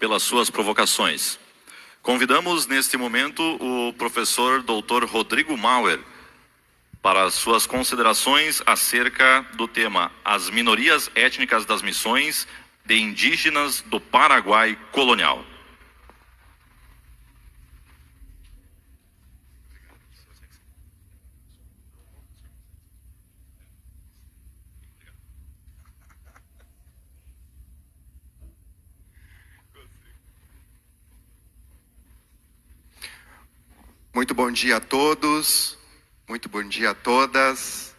pelas suas provocações. Convidamos neste momento o professor Dr. Rodrigo Mauer para suas considerações acerca do tema As minorias étnicas das missões de indígenas do Paraguai colonial. Muito bom dia a todos, muito bom dia a todas,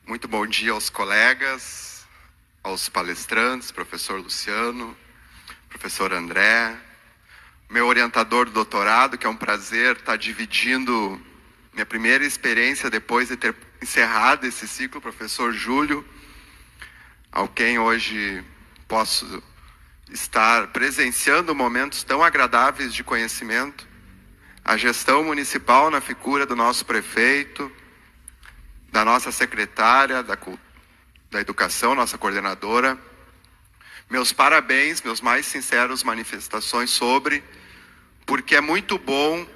muito bom dia aos colegas, aos palestrantes, professor Luciano, professor André, meu orientador do doutorado, que é um prazer estar dividindo minha primeira experiência depois de ter encerrado esse ciclo, professor Júlio, ao quem hoje posso estar presenciando momentos tão agradáveis de conhecimento, a gestão municipal na figura do nosso prefeito, da nossa secretária da educação, nossa coordenadora. Meus parabéns, meus mais sinceros manifestações porque é muito bom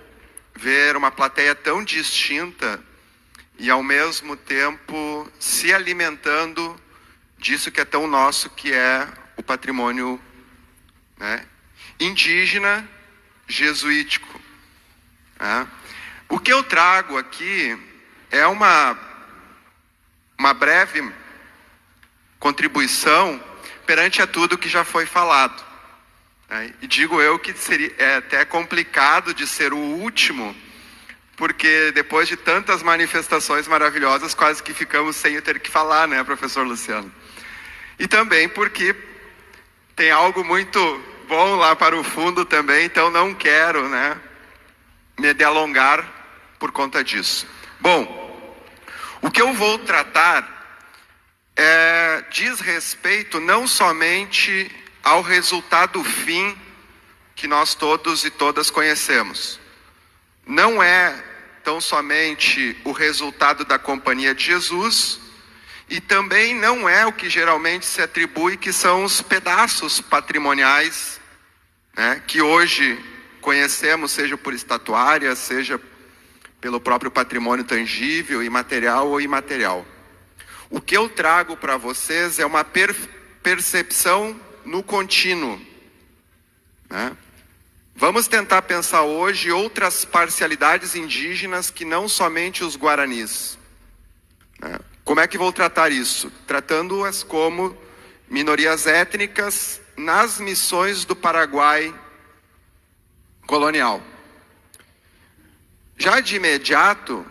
ver uma plateia tão distinta e ao mesmo tempo se alimentando disso que é tão nosso, que é o patrimônio, né, indígena jesuítico. O que eu trago aqui é uma breve contribuição perante a tudo que já foi falado. E digo eu que é até complicado de ser o último, porque depois de tantas manifestações maravilhosas, quase que ficamos sem ter que falar, né, professor Luciano? E também porque tem algo muito bom lá para o fundo também, então não quero, né, me delongar por conta disso. Bom, o que eu vou tratar diz respeito não somente ao resultado fim que nós todos e todas conhecemos. Não é tão somente o resultado da Companhia de Jesus, e também não é o que geralmente se atribui, que são os pedaços patrimoniais, né, que hoje conhecemos, seja por estatuária, seja pelo próprio patrimônio tangível, imaterial ou imaterial. O que eu trago para vocês é uma percepção no contínuo, né? Vamos tentar pensar hoje outras parcialidades indígenas que não somente os guaranis, né? Como é que vou tratar isso? Tratando-as como minorias étnicas nas missões do Paraguai colonial. Já de imediato,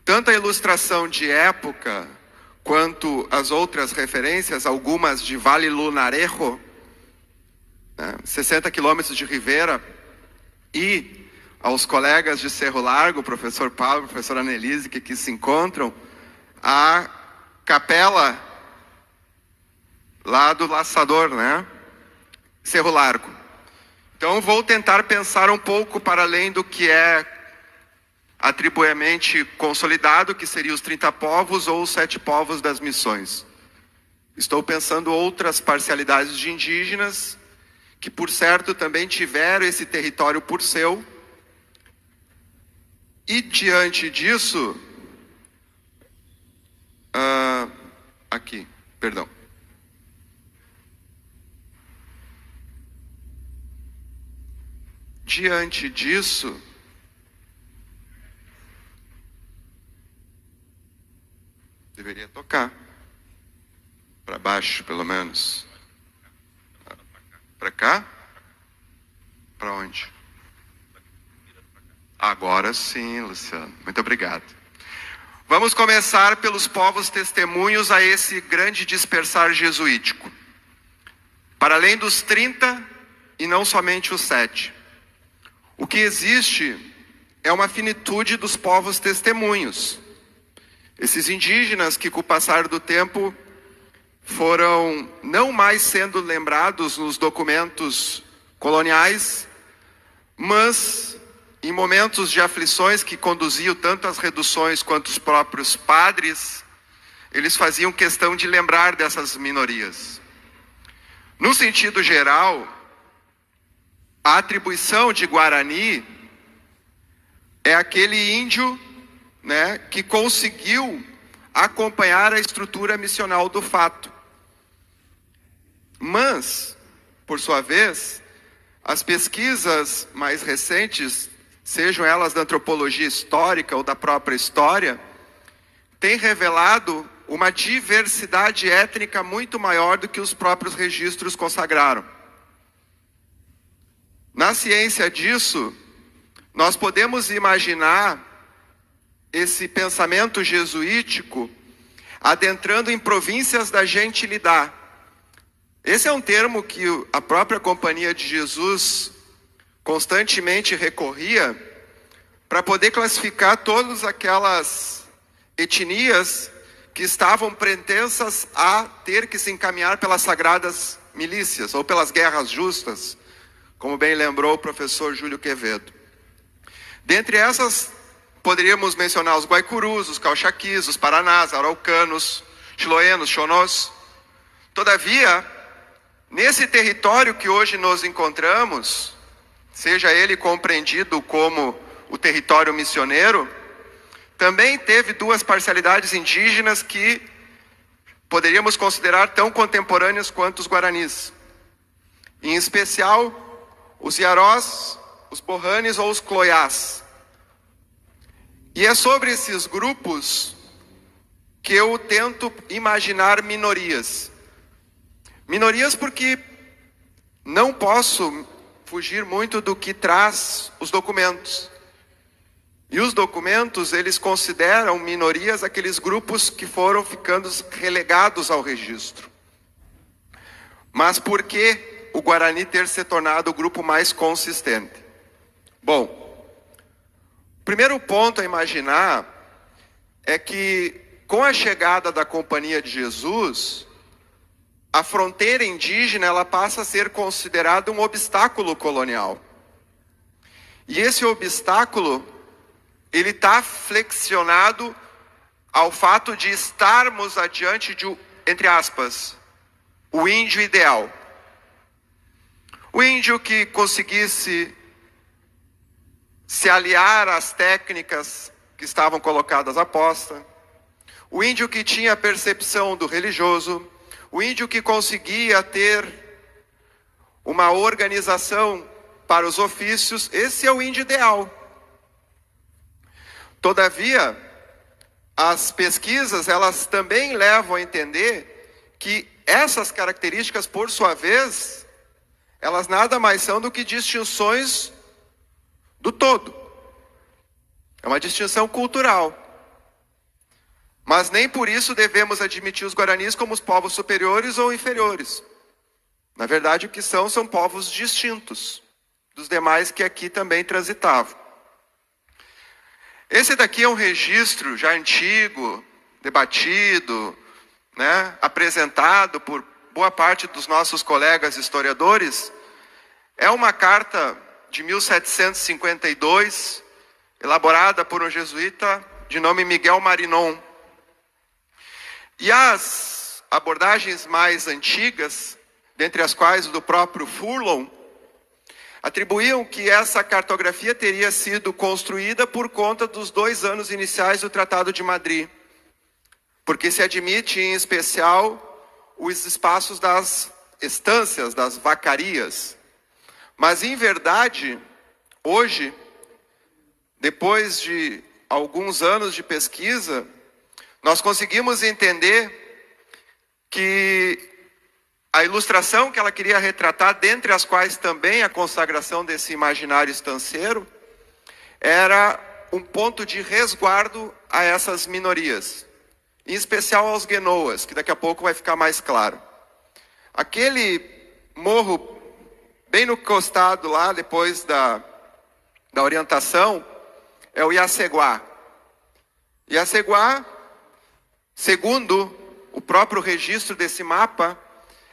tanto a ilustração de época quanto as outras referências, algumas de Vale Lunarejo, né, 60 quilômetros de Rivera, e aos colegas de Cerro Largo, professor Paulo, professor Annelise, que aqui se encontram, a capela lá do Laçador, né, Cerro Largo. Então vou tentar pensar um pouco para além do que é atribuidamente consolidado, que seria os 30 povos ou os 7 povos das missões. Estou pensando outras parcialidades de indígenas, que por certo também tiveram esse território por seu, e diante disso, diante disso, deveria tocar para baixo, pelo menos. Para cá? Para onde? Agora sim, Luciano. Muito obrigado. Vamos começar pelos povos testemunhos a esse grande dispersar jesuítico. Para além dos 30 e não somente os 7. O que existe é uma finitude dos povos testemunhos. Esses indígenas que com o passar do tempo foram não mais sendo lembrados nos documentos coloniais, mas em momentos de aflições que conduziam tanto as reduções quanto os próprios padres, eles faziam questão de lembrar dessas minorias. No sentido geral, A atribuição de Guarani é aquele índio, né, que conseguiu acompanhar a estrutura missional do fato. Mas, por sua vez, as pesquisas mais recentes, sejam elas da antropologia histórica ou da própria história, têm revelado uma diversidade étnica muito maior do que os próprios registros consagraram. Na ciência disso, nós podemos imaginar esse pensamento jesuítico adentrando em províncias da gentilidade. Esse é um termo que a própria Companhia de Jesus constantemente recorria para poder classificar todas aquelas etnias que estavam pretensas a ter que se encaminhar pelas sagradas milícias ou pelas guerras justas, como bem lembrou o professor Júlio Quevedo. Dentre essas, poderíamos mencionar os guaicurus, os cauchaquis, os paranás, araucanos, chiloenos, xonós. Todavia, nesse território que hoje nos encontramos, seja ele compreendido como o território missioneiro, também teve duas parcialidades indígenas que poderíamos considerar tão contemporâneas quanto os guaranis. Em especial, os iarós, os borranes ou os cloiás. E é sobre esses grupos que eu tento imaginar minorias. Minorias porque não posso fugir muito do que traz os documentos. E os documentos, eles consideram minorias aqueles grupos que foram ficando relegados ao registro. Mas por que o Guarani ter se tornado o grupo mais consistente? Bom, o primeiro ponto a imaginar é que com a chegada da Companhia de Jesus, a fronteira indígena ela passa a ser considerada um obstáculo colonial. E esse obstáculo, ele está flexionado ao fato de estarmos adiante de, entre aspas, o índio ideal. O índio que conseguisse se aliar às técnicas que estavam colocadas à posta, o índio que tinha a percepção do religioso, o índio que conseguia ter uma organização para os ofícios, esse é o índio ideal. Todavia, as pesquisas, elas também levam a entender que essas características, por sua vez, elas nada mais são do que distinções do todo. É uma distinção cultural. Mas nem por isso devemos admitir os guaranis como os povos superiores ou inferiores. Na verdade, o que são povos distintos dos demais que aqui também transitavam. Esse daqui é um registro já antigo, debatido, né, apresentado por boa parte dos nossos colegas historiadores. É uma carta de 1752, elaborada por um jesuíta de nome Miguel Marinon. E as abordagens mais antigas, dentre as quais o do próprio Furlong, atribuíam que essa cartografia teria sido construída por conta dos 2 anos iniciais do Tratado de Madrid, porque se admite, em especial, os espaços das estâncias, das vacarias. Mas, em verdade, hoje, depois de alguns anos de pesquisa, nós conseguimos entender que a ilustração que ela queria retratar, dentre as quais também a consagração desse imaginário estanceiro, era um ponto de resguardo a essas minorias, em especial aos guenoas, que daqui a pouco vai ficar mais claro. Aquele morro bem no costado lá, depois da orientação, é o Iaceguá. Iaceguá, segundo o próprio registro desse mapa,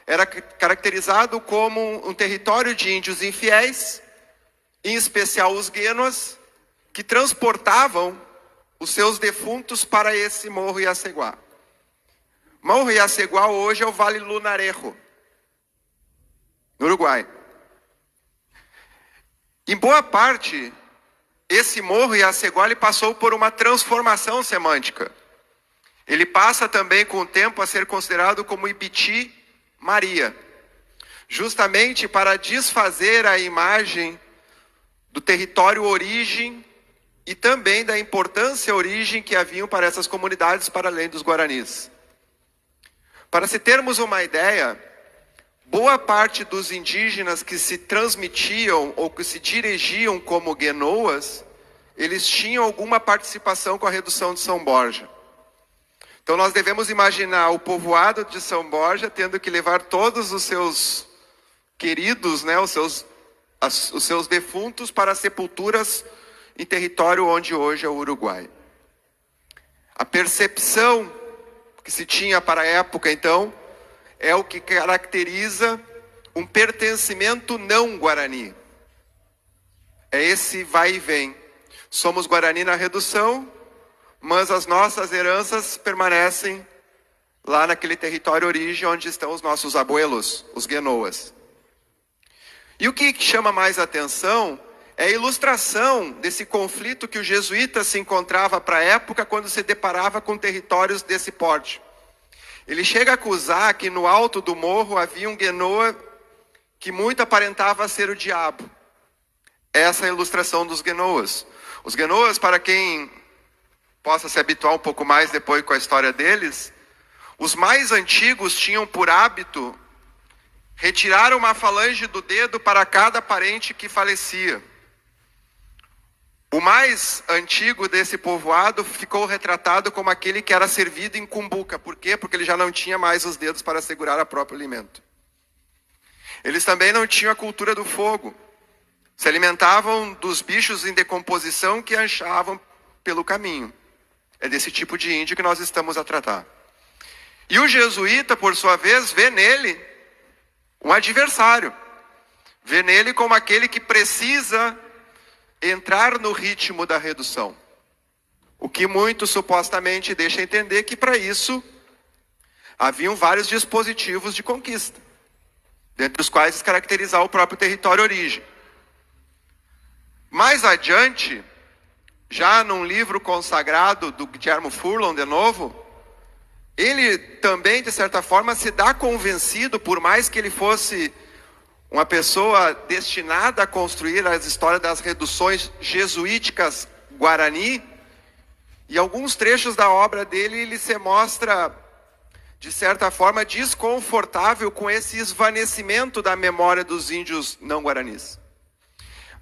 era caracterizado como um território de índios infiéis, em especial os guenoas, que transportavam os seus defuntos para esse Morro Iaceguá. Morro Iaceguá hoje é o Vale Lunarejo, no Uruguai. Em boa parte, esse morro Iacegó passou por uma transformação semântica. Ele passa também com o tempo a ser considerado como Ibiti Maria, justamente para desfazer a imagem do território origem e também da importância origem que haviam para essas comunidades para além dos guaranis. Para se termos uma ideia, boa parte dos indígenas que se transmitiam ou que se dirigiam como guenoas, eles tinham alguma participação com a redução de São Borja. Então nós devemos imaginar o povoado de São Borja tendo que levar todos os seus queridos, né, os seus defuntos para sepulturas em território onde hoje é o Uruguai. A percepção que se tinha para a época, então, é o que caracteriza um pertencimento não guarani. É esse vai e vem. Somos guarani na redução, mas as nossas heranças permanecem lá naquele território origem onde estão os nossos abuelos, os guenoas. E o que chama mais atenção é a ilustração desse conflito que o jesuíta se encontrava para a época quando se deparava com territórios desse porte. Ele chega a acusar que no alto do morro havia um guenoa que muito aparentava ser o diabo. Essa é a ilustração dos guenoas. Os guenoas, para quem possa se habituar um pouco mais depois com a história deles, os mais antigos tinham por hábito retirar uma falange do dedo para cada parente que falecia. O mais antigo desse povoado ficou retratado como aquele que era servido em cumbuca. Por quê? Porque ele já não tinha mais os dedos para segurar o próprio alimento. Eles também não tinham a cultura do fogo. Se alimentavam dos bichos em decomposição que achavam pelo caminho. É desse tipo de índio que nós estamos a tratar. E o jesuíta, por sua vez, vê nele um adversário. Vê nele como aquele que precisa entrar no ritmo da redução. O que muito supostamente deixa entender que para isso haviam vários dispositivos de conquista, dentre os quais caracterizar o próprio território origem. Mais adiante, já num livro consagrado do Guillermo Furlan, de novo, ele também, de certa forma, se dá convencido, por mais que ele fosse uma pessoa destinada a construir as histórias das reduções jesuíticas guarani, e alguns trechos da obra dele, ele se mostra, de certa forma, desconfortável com esse esvanecimento da memória dos índios não guaranis,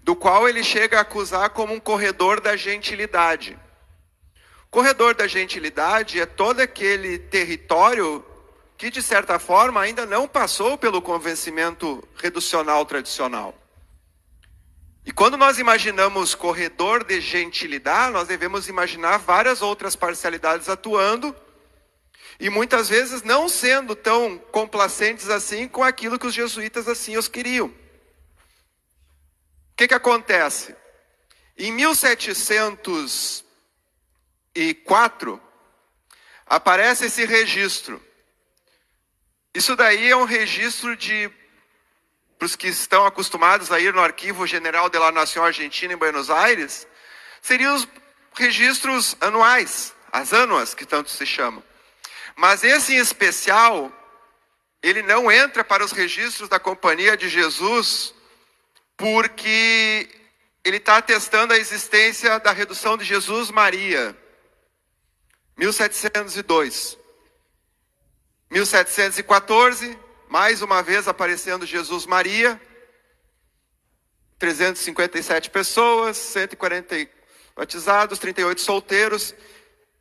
do qual ele chega a acusar como um corredor da gentilidade. Corredor da gentilidade é todo aquele território que, de certa forma, ainda não passou pelo convencimento reducional tradicional. E quando nós imaginamos corredor de gentilidade, nós devemos imaginar várias outras parcialidades atuando, e muitas vezes não sendo tão complacentes assim com aquilo que os jesuítas assim os queriam. O que acontece? Em 1704, aparece esse registro. Isso daí é um registro para os que estão acostumados a ir no Arquivo General de la Nación Argentina em Buenos Aires, seriam os registros anuais, as anuas que tanto se chamam. Mas esse em especial, ele não entra para os registros da Companhia de Jesus, porque ele está atestando a existência da redução de Jesus Maria, 1702. 1714, mais uma vez aparecendo Jesus Maria, 357 pessoas, 140 batizados, 38 solteiros.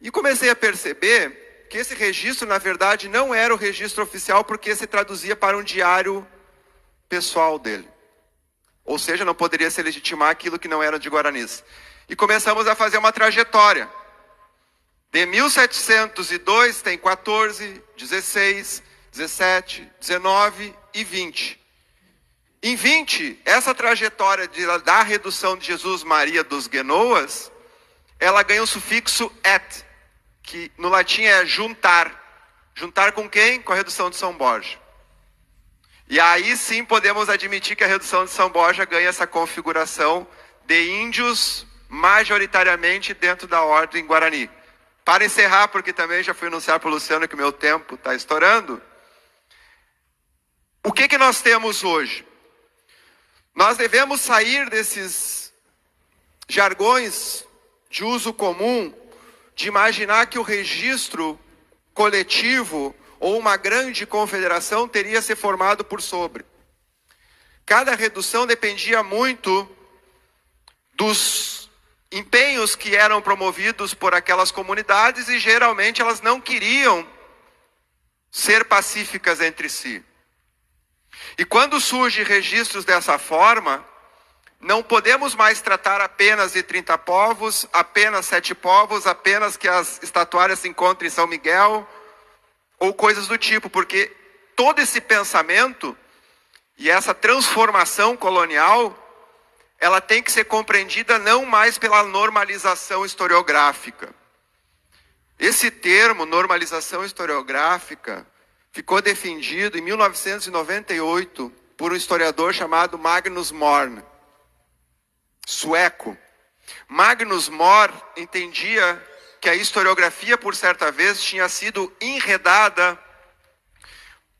E comecei a perceber que esse registro, na verdade, não era o registro oficial, porque se traduzia para um diário pessoal dele. Ou seja, não poderia se legitimar aquilo que não era de guaranis. E começamos a fazer uma trajetória. De 1702 tem 14, 16, 17, 19 e 20. Em 20, essa trajetória da redução de Jesus Maria dos Guenoas, ela ganha o sufixo et, que no latim é juntar. Juntar com quem? Com a redução de São Borja. E aí sim podemos admitir que a redução de São Borja ganha essa configuração de índios majoritariamente dentro da ordem Guarani. Para encerrar, porque também já fui anunciar para o Luciano que o meu tempo está estourando, o que nós temos hoje? Nós devemos sair desses jargões de uso comum, de imaginar que o registro coletivo ou uma grande confederação teria se formado por sobre. Cada redução dependia muito dos empenhos que eram promovidos por aquelas comunidades e geralmente elas não queriam ser pacíficas entre si. E quando surgem registros dessa forma, não podemos mais tratar apenas de 30 povos, apenas 7 povos, apenas que as estatuárias se encontrem em São Miguel, ou coisas do tipo, porque todo esse pensamento e essa transformação colonial, ela tem que ser compreendida não mais pela normalização historiográfica. Esse termo, normalização historiográfica, ficou defendido em 1998 por um historiador chamado Magnus Morn, sueco. Magnus Morn entendia que a historiografia, por certa vez, tinha sido enredada,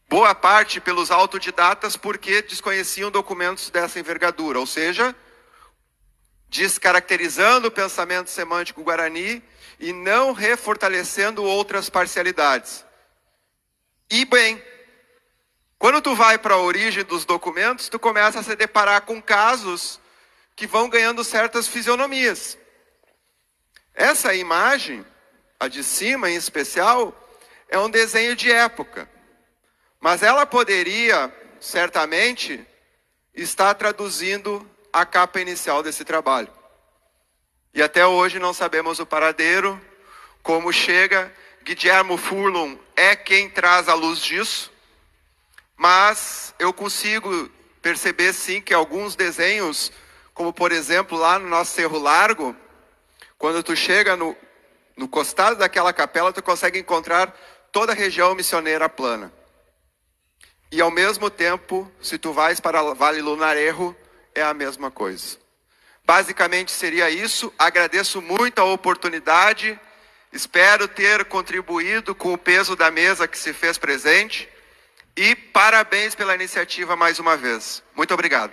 boa parte pelos autodidatas, porque desconheciam documentos dessa envergadura, ou seja, descaracterizando o pensamento semântico guarani e não refortalecendo outras parcialidades. E bem, quando tu vai para a origem dos documentos, tu começa a se deparar com casos que vão ganhando certas fisionomias. Essa imagem, a de cima em especial, é um desenho de época. Mas ela poderia, certamente, estar traduzindo a capa inicial desse trabalho. E até hoje não sabemos o paradeiro, como chega. Guillermo Furlong é quem traz a luz disso. Mas eu consigo perceber sim que alguns desenhos, como por exemplo lá no nosso Cerro Largo, quando tu chega no costado daquela capela, tu consegue encontrar toda a região missioneira plana. E ao mesmo tempo, se tu vais para Vale Lunarejo, é a mesma coisa. Basicamente seria isso. Agradeço muito a oportunidade. Espero ter contribuído com o peso da mesa que se fez presente. E parabéns pela iniciativa mais uma vez. Muito obrigado.